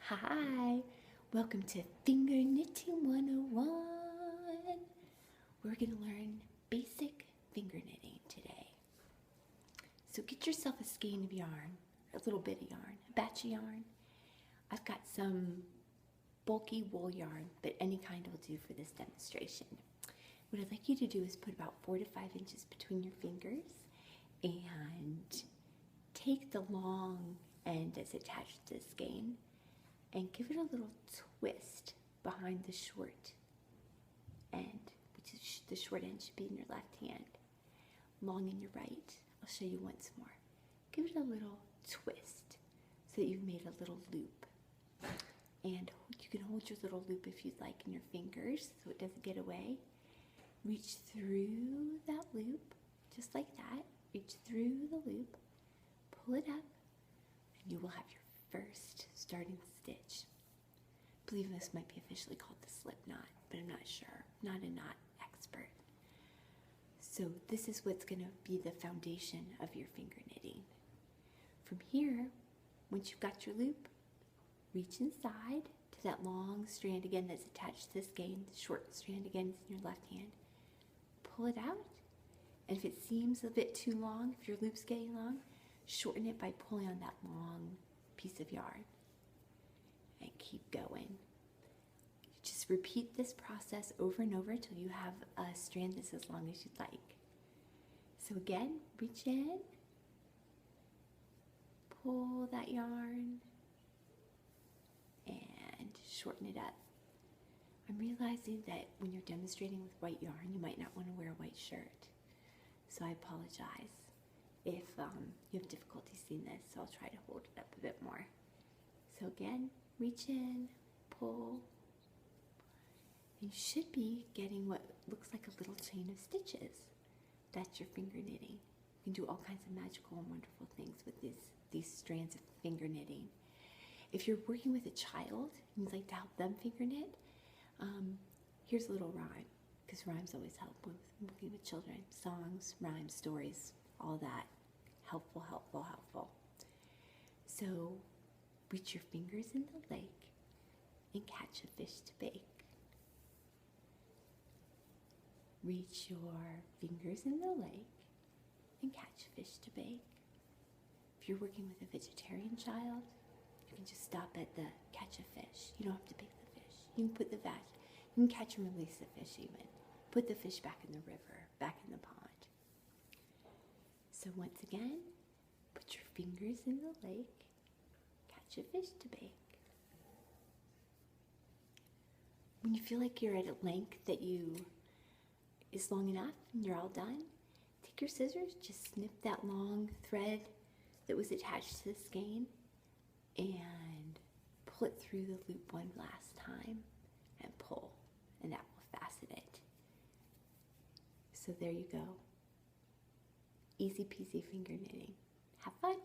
Hi, welcome to Finger Knitting 101. We're going to learn basic finger knitting today. So get yourself a skein of yarn, a little bit of yarn, a batch of yarn. I've got some bulky wool yarn, but any kind will do for this demonstration. What I'd like you to do is put about 4 to 5 inches between your fingers and take the long end that's attached to the skein and give it a little twist behind the short end, which is the short end should be in your left hand, long in your right. I'll show you once more. Give it a little twist so that you've made a little loop. And you can hold your little loop if you'd like in your fingers so it doesn't get away. Reach through that loop, just like that. Reach through the loop, pull it up, and you will have your first starting stitch. I believe this might be officially called the slip knot, but I'm not sure. I'm not a knot expert. So this is what's going to be the foundation of your finger knitting. From here, once you've got your loop, reach inside to that long strand again that's attached to the skein. The short strand again is in your left hand. Pull it out, and if it seems a bit too long, if your loop's getting long, shorten it by pulling on that long piece of yarn and keep going. You just repeat this process over and over until you have a strand that's as long as you'd like. So again, reach in, pull that yarn, and shorten it up. I'm realizing that when you're demonstrating with white yarn, you might not want to wear a white shirt. So I apologize if you have difficulty seeing this, so I'll try to hold it up a bit more. So again, reach in, pull. You should be getting what looks like a little chain of stitches. That's your finger knitting. You can do all kinds of magical and wonderful things with these strands of finger knitting. If you're working with a child and you'd like to help them finger knit, here's a little rhyme, because rhymes always help with working with children. Songs, rhymes, stories, all that. Helpful, helpful, helpful. So reach your fingers in the lake and catch a fish to bake. Reach your fingers in the lake and catch a fish to bake. If you're working with a vegetarian child, you can just stop at the catch a fish. You don't have to bake the fish. You can put the you can catch and release the fish even. Put the fish back in the river, back in the pond. So once again, put your fingers in the lake, catch a fish to bake. When you feel like you're at a length that is long enough and you're all done, take your scissors, just snip that long thread that was attached to the skein and pull it through the loop one last time and pull, and that will fasten it. So there you go. Easy peasy finger knitting. Have fun.